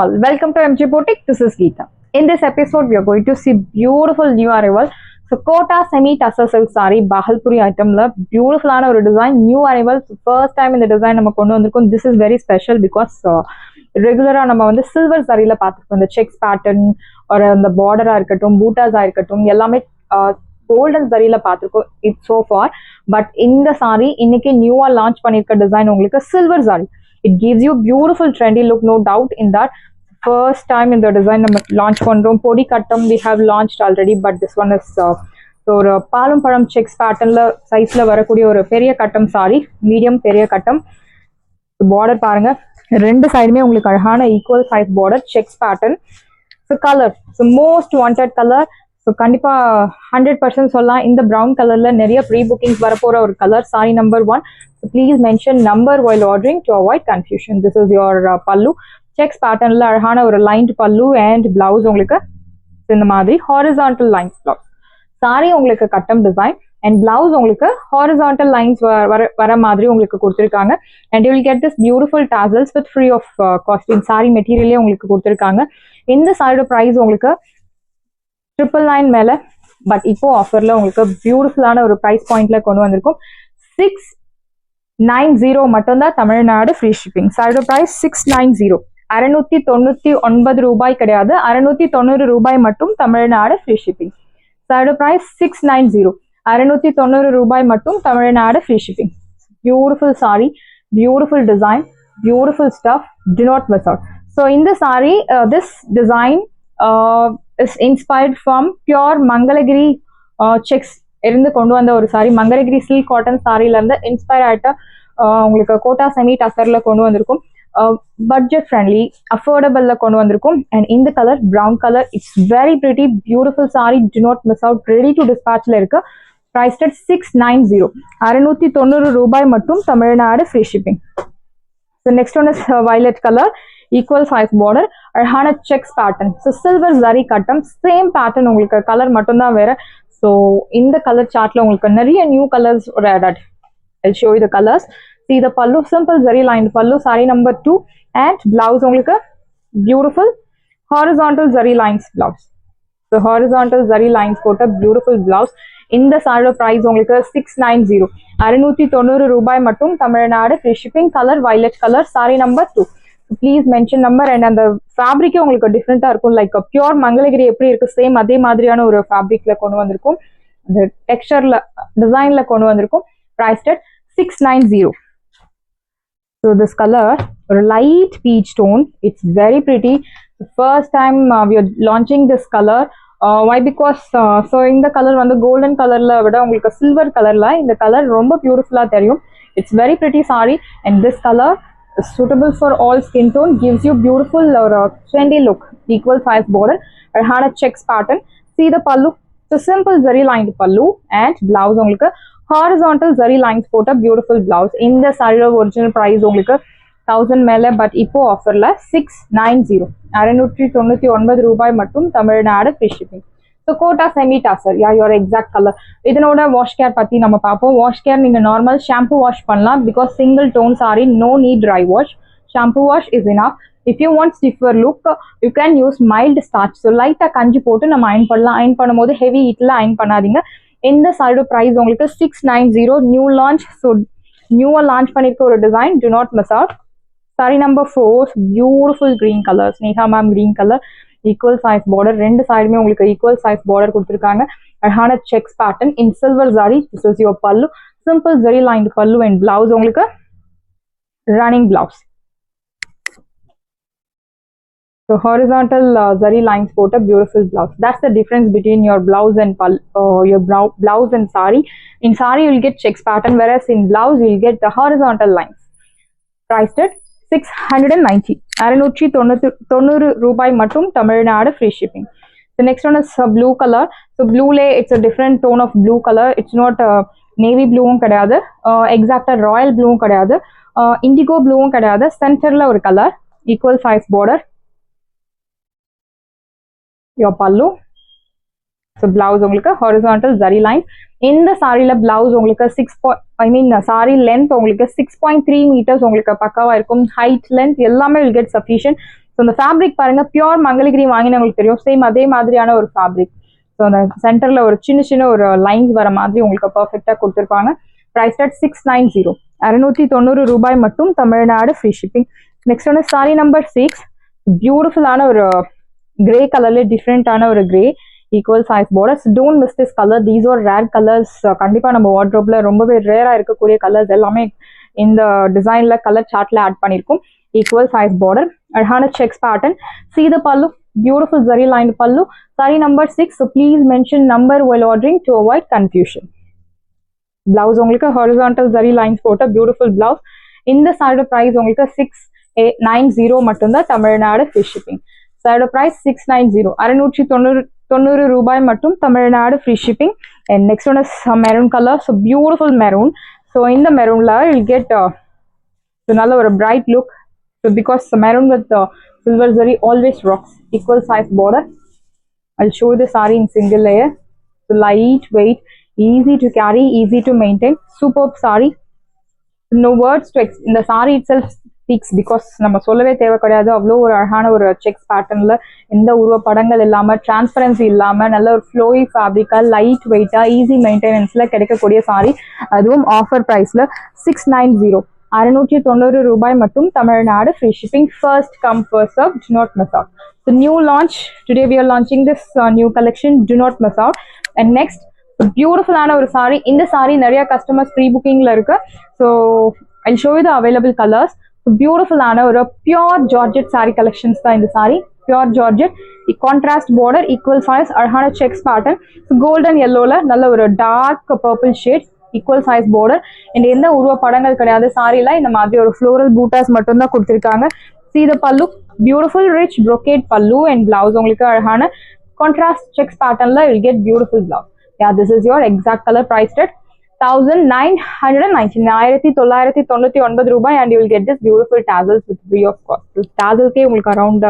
all, welcome to MG Boutique. This is Geeta. In this episode, we are going to see beautiful new arrival. So, Kota semi tussar silk saree, Bahalpuri item la beautiful ana or design, new arrival. So, first time in the design, nama kondu vandirukkom. This is very special because regular nama vandu silver saree la paathirukom. The checks pattern or the border ah irukattum, bootas ah irukattum, ellame golden saree la paathirukom. It's so far, but in the saree, இன்னைக்கு new launch பண்ணிருக்க design உங்களுக்கு silver saree. It gives you beautiful trendy look, no doubt in that. First time in the design launch பண்றோம். பொடி கட்டம் we have launched already, but this one is ஒரு பாலும் பழம் checks patternல சைஸ்ல வரக்கூடிய ஒரு பெரிய கட்டம் சாரி, மீடியம் பெரிய கட்டம். பார்டர் பாருங்க, ரெண்டு சைடுமே உங்களுக்கு அழகான equal size border, checks pattern. So color, so most wanted color. So கண்டிப்பாக 100% சொல்லலாம். இந்த ப்ரௌன் கலரில் நிறைய ப்ரீ புக்கிங்ஸ் வரப்போகிற ஒரு colour. Sorry number 1. So please mention number while ordering to avoid confusion. This is your பல்லு. செக்ஸ் பேட்டர்னில் அழகான ஒரு லைன்ட் பல்லு அண்ட் பிளவுஸ் உங்களுக்கு இந்த மாதிரி ஹாரிசான்டல் லைன்ஸ் பிளவுஸ். சாரி உங்களுக்கு கட்டம் டிசைன் அண்ட் பிளவுஸ் உங்களுக்கு ஹாரிசான்டல் லைன்ஸ் வர மாதிரி உங்களுக்கு கொடுத்துருக்காங்க. And you will get this beautiful tassels with free of costing. Sari மெட்டீரியலே உங்களுக்கு கொடுத்துருக்காங்க. இந்த சாரியோட ப்ரைஸ் உங்களுக்கு 999 மேல, பட் இப்போ ஆஃபர்ல உங்களுக்கு பியூட்டிஃபுல்லான ஒரு பிரைஸ் பாயிண்ட்ல கொண்டு வந்திருக்கும். 690 மட்டும்தான், தமிழ்நாடு ஃப்ரீ ஷிப்பிங். சாரியோட பிரைஸ் 690, 699 ரூபாய் கிடையாது, 690 ரூபாய் மட்டும், தமிழ்நாடு ஃப்ரீ ஷிப்பிங். சாரியோட பிரைஸ் 690, 690 ரூபாய் மட்டும், Tamil Nadu free shipping. Beautiful sorry, beautiful design, beautiful stuff, do not miss out. So in the saree, this design is inspired from pure Mangalagiri sex இருந்து கொண்டு வந்த ஒரு சாரி. மங்களகிரி சில்க் காட்டன் சாரில இருந்து இன்ஸ்பயர் ஆயிட்ட உங்களுக்கு கோட்டா செமி டசர்ல கொண்டு வந்திருக்கும். பட்ஜெட் ஃப்ரெண்ட்லி, அஃபோர்டபிள்ல கொண்டு வந்திருக்கும். அண்ட் இந்த colour brown colour, it's very pretty, beautiful sari, do not miss out. Ready to டிஸ்பேச்ல இருக்கு. பிரைஸ் அட் 690, 690 ரூபாய் மட்டும், Tamil Nadu free shipping. So next one is violet color, equal size border, அழகான checks pattern. So silver zari கட்டம், same pattern உங்களுக்கு, colour மட்டும்தான் வேற. So இந்த கலர் சார்ட்ல உங்களுக்கு நிறைய நியூ கலர்ஸ் ஒரு added. I'll show you the colors. See the pallu, simple zari lined pallu, saree number 2, and blouse உங்களுக்கு beautiful horizontal zari lines blouse. So horizontal zari lines போட்ட beautiful blouse. இந்த சாரியோட price உங்களுக்கு 690, 690 ரூபாய் மட்டும், Tamil Nadu free shipping. Colour violet colour, sorry number 2. Please mention number. And அந்த ஃபேப்ரிக்கே உங்களுக்கு டிஃப்ரெண்டா இருக்கும். லைக் பியூர் மங்களகிரி எப்படி இருக்கு, சேம் அதே மாதிரியான ஒரு ஃபேப்ரிக்ல கொண்டு வந்திருக்கும். அந்த டெக்ஸ்சர்ல டிசைன்ல கொண்டு வந்திருக்கும். Price at 690. So this colour ஒரு light peach tone, it's very pretty. First time we are launching this colour. Why because so இந்த கலர் வந்து கோல்டன் கலர்ல விட உங்களுக்கு சில்வர் கலர்ல இந்த கலர் ரொம்ப பியூட்டிஃபுல்லா தெரியும். It's very pretty sorry. And this colour is suitable for all skin tone, gives you beautiful or trendy look. Equal size border, அழகான checks pattern. See the pallu, so simple zari lined pallu and blouse உங்களுக்கு horizontal zari lines போட்ட beautiful blouse. இந்த சாரியோட original price உங்களுக்கு 1000 மேல, but இப்போ ஆஃபர்ல 690, 699 ரூபாய் மட்டும், Tamil Nadu free shipping. So Kota semi tussar, yeah your exact colour. இதனோட வாஷ் கேர் பற்றி நம்ம பார்ப்போம். வாஷ் கேர் நீங்கள் நார்மல் ஷாம்பு வாஷ் பண்ணலாம், because single tone sari, no need dry wash. Shampoo wash is enough. If you want stiffer look, you can use mild starch. So லைட்டாக கஞ்சி போட்டு நம்ம அயன் பண்ணலாம். அயன் பண்ணும்போது ஹெவி ஹீட்டில் அயன் பண்ணாதீங்க. இந்த சாரியோட ப்ரைஸ் உங்களுக்கு 690, நியூ லான்ச். ஸோ நியூவாக லான்ச் பண்ணியிருக்க ஒரு design, to not miss out. Sorry number 4, beautiful green colour, Sneha ma'am green colour, equal size border. ரெண்டு சைடுமே உங்களுக்கு ஈக்குவல் சைஸ் பார்டர் கொடுத்துருக்காங்க. அழகான checks pattern in silver zari. This is your பல்லு, சிம்பிள் ஜரி லைன்ட் பல்லு அண்ட் பிளவுஸ் உங்களுக்கு running blouse. So horizontal zari lines போட்ட beautiful blouse. That's the difference between your blouse and blouse and sari. In sari you will get checks pattern, whereas in blouse you will get the horizontal lines. Priced at 690, 690 ரூபாய் மட்டும், Tamil Nadu free shipping. The next one is blue color. So blue lay, it's a different tone of blue color. It's not navy blue கிடையாது, exact royal blue கிடையாது, indigo blue கிடையாது. சென்டர்ல ஒரு colour, equal size border. Your pallu. So blouse உங்களுக்கு horizontal zari line. இந்த சாரில blouse உங்களுக்கு 6 sorry length உங்களுக்கு 6.3 metres உங்களுக்கு பக்காவா இருக்கும். ஹைட் லென்த் எல்லாமே will get sufficient. ஸோ இந்த ஃபேப்ரிக் பாருங்க, பியூர் மங்கலிகிரி வாங்கினா உங்களுக்கு தெரியும், சேம் அதே மாதிரியான ஒரு ஃபேப்ரிக். ஸோ அந்த சென்டர்ல ஒரு சின்ன ஒரு லைன்ஸ் வர மாதிரி உங்களுக்கு பர்ஃபெக்டா கொடுத்துருப்பாங்க. பிரைஸ் அட் 690, 690 ரூபாய் மட்டும், தமிழ்நாடு ஃப்ரீ ஷிப்பிங். நெக்ஸ்ட் வந்து சாரி நம்பர் 6, பியூட்டிஃபுல்லான ஒரு கிரே கலர்ல டிஃப்ரெண்டான ஒரு grey, equal size borders. Don't miss this colour, these are rare colours. கண்டிப்பா நம்ம வார்ட்ரோப்ல ரொம்பவே ரேரா இருக்கக்கூடிய கலர்ஸ் எல்லாமே இந்த டிசைன்ல கலர் சார்ட்ல ஆட் பண்ணிருக்கும். ஈக்குவல் சைஸ் பார்டர், அழகான checks pattern. See the pallu, beautiful zari lined pallu. Saree number 6, so please mention number while ordering to avoid confusion. Blouse உங்களுக்கு horizontal zari lines போட்ட beautiful blouse. இந்த சாரியோட price உங்களுக்கு 690 மட்டும்தான், Tamil Nadu free shipping. சாரியோட price 690, 690 ரூபாய் மட்டும், Tamil Nadu free shipping. And next one is maroon colour, so beautiful maroon. So இந்த மெரூன்ல வில் கெட் நல்ல ஒரு bright look. So because maroon with silver zari always rocks. Equal size border. I'll show you the saree in single layer. So light weight, easy to carry, easy to maintain. Superb saree. No words to in the saree itself speaks, because நம்ம சொல்லவே தேவை கிடையாது, அவ்வளோ ஒரு அழகான ஒரு sex பேட்டர்ன்ல எந்த உருவ படங்கள் இல்லாம, டிரான்ஸ்பரன்சி இல்லாம, நல்ல ஒரு ஃப்ளோயி ஃபேப்ரிக்கா, லைட் வெயிட்டா, ஈஸி மெயின்டெனன்ஸ்ல கிடைக்கக்கூடிய சாரி. அதுவும் ஆஃபர் பிரைஸ்ல 690, 690 ரூபாய் மட்டும், Tamil Nadu free shipping. First come first serve, do not miss out. So new launch, today we are launching this new collection, do not miss out. And next, பியூட்டிஃபுல்லான ஒரு sorry. இந்த sorry நிறைய customers pre புக்கிங்ல இருக்கு. So I show you the available colours. பியூட்டிஃபுல்லான ஒரு pure georgette sari collections தான் இந்த sari. Pure georgette, contrast border, equal size, அழகான செக்ஸ் பேட்டர்ன். கோல்டன் எல்லோல நல்ல ஒரு dark purple shade, equal size border. And எந்த உருவ படங்கள் கிடையாது சாரில, இந்த மாதிரி ஒரு ஃப்ளோரல் பூட்டாஸ் மட்டும் தான் கொடுத்துருக்காங்க. See the pallu, beautiful rich brocade pallu, and blouse உங்களுக்கு அழகான contrast checks patternல you will get beautiful blouse. Yeah, this is your exact color, priced at 1999 ரூபாய், and you will get this beautiful tassels with free of cost. Tasselsக்கே உங்களுக்கு around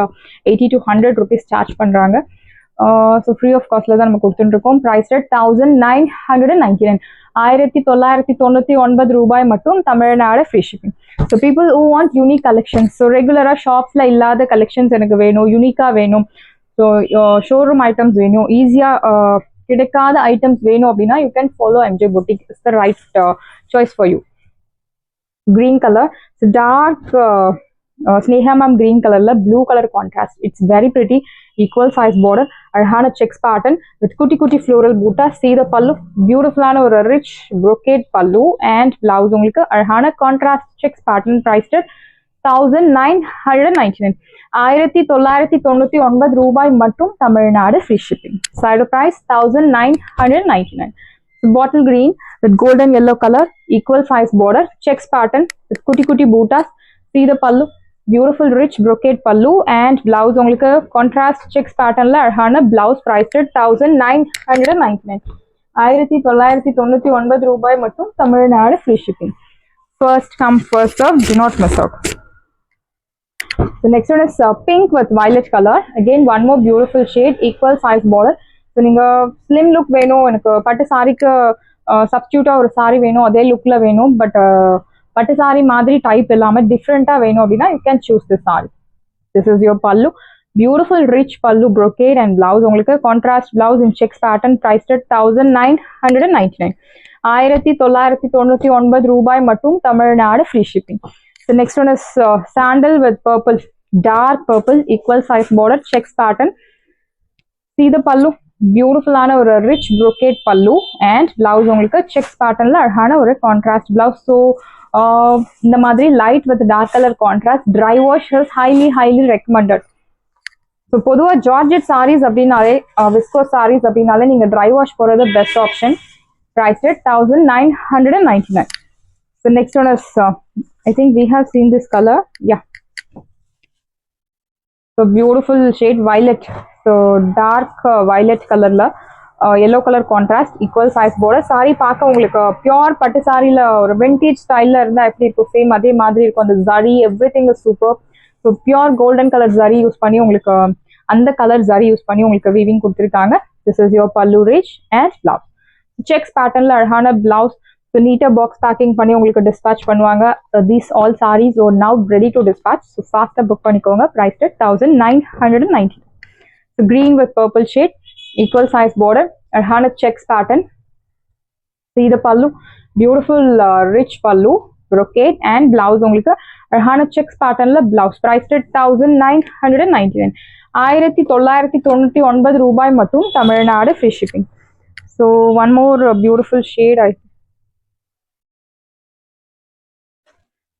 80 to 100 rupees charge பண்றாங்க. So free of காஸ்ட்ல தான் நம்ம கொடுத்துட்டு இருக்கோம். priced at 1999, 1999 ரூபாய் மட்டும், Tamil Nadu free shipping. So people who want unique collections, so ரெகுலரா ஷாப்ஸ்ல இல்லாத கலெக்ஷன்ஸ் எனக்கு வேணும், யூனிக்கா வேணும், ஸோ ஷோரூம் ஐட்டம்ஸ் வேணும், ஈஸியா கிடைக்காத ஐட்டம்ஸ் வேணும் அப்படின்னா, you can follow MJ boutique. It's the right choice for you. Green colour, dark Sneha ma'am green கலர்ல blue colour contrast. It's very pretty. Equal size border, அழகான செக்ஸ் பேட்டர்ன் வித் குட்டி குட்டி floral butta. See the pallu, பியூட்டிஃபுல்லான ஒரு rich brocade pallu, and blouse உங்களுக்கு அழகான contrast checks pattern. priced at 1999, 1999 ரூபாய் மட்டும், Tamil Nadu free shipping. Side price 1999. Bottle green with golden yellow color, equal size border, checks pattern with kutti kutti bootas. See the pallu, beautiful rich brocade pallu, and blouse உங்களுக்கு contrast checks patternல அழகான blouse. priced at 1999, 1999 ரூபாய் மட்டும், Tamil Nadu free shipping. First come first serve, do not miss out. The next one is pink with violet color. Again one more beautiful shade, equal size border. So நீங்கள் slim look வேணும், எனக்கு பட்டு சாரிக்கு சப்ஸ்டியூட்டாக ஒரு sorry வேணும், அதே லுக்கில் வேணும், பட் பட்டு சாரி மாதிரி டைப் இல்லாமல் டிஃப்ரெண்ட்டாக வேணும் அப்படின்னா, you can choose this sari. This is your pallu, beautiful rich pallu, brocade, and blouse உங்களுக்கு contrast blouse in checks pattern. priced at 1999, 1999 ரூபாய் மட்டும், Tamil Nadu free shipping. So next one is sandal with purple, dark purple, equal size border, checks pattern. See the pallu, பியூட்டிஃபுல்லான ஒரு rich brocade pallu, and blouse உங்களுக்கு checks பேட்டர்ன்ல அழகான ஒரு contrast blouse. So இந்த மாதிரி light with dark colour contrast. Dry wash is highly recommended. So பொதுவாக georgette saris அப்படின்னாலே, விஸ்கோ சாரீஸ் அப்படின்னாலே நீங்க ட்ரை வாஷ் போறது best option. priced at 1999. So next one is I think we have seen this color. Yeah, so beautiful shade violet. So dark violet colorல yellow color contrast, equal size border. Sorry பார்க்க உங்களுக்கு pure பட்டு சாரியில ஒரு vintage ஸ்டைல்ல இருந்தா எப்படி இருக்கும், same அதே மாதிரி இருக்கும். அந்த zari everything is super. So pure golden colour zari use பண்ணி உங்களுக்கு, அந்த கலர் ஜரி யூஸ் பண்ணி உங்களுக்கு வீவிங் கொடுத்துருக்காங்க. This is your pallu range and blouse. Checks பேட்டர்ன்ல அழகான பிளவுஸ். ஸோ நீட்டாக பாக்ஸ் பேக்கிங் பண்ணி உங்களுக்கு டிஸ்பேச் பண்ணுவாங்க. These all saris are now ready to dispatch. So ஃபாஸ்ட்டாக புக் பண்ணிக்கோங்க. Price 1990. So green with purple shade, equal size border, அழகான checks pattern. See the pallu, beautiful rich pallu, brocade and blouse உங்களுக்கு அழகான sex பேட்டர்ன்ல blouse. Price 1999. 1999 ரூபாய் மட்டும். Tamil Nadu free shipping. So one more beautiful shade.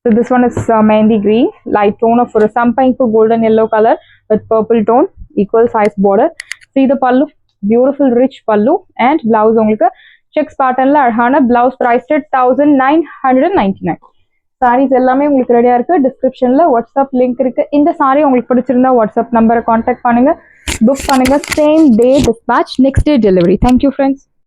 So this one is mehndi green, light tone of some pink to golden yellow color with purple tone, equal size border. See the pallu, beautiful rich pallu and blouse உங்களுக்கு checks patternல அழகான blouse. price 1999. Saris எல்லாமே உங்களுக்கு ரெடியா இருக்கு. டிஸ்கிரிப்ஷன்ல WhatsApp link இருக்கு. இந்த sorry உங்களுக்கு பிடிச்சிருந்தா வாட்ஸ்அப் நம்பரை கான்டாக்ட் பண்ணுங்க, புக் பண்ணுங்க. Same day dispatch, next day delivery. Thank you friends.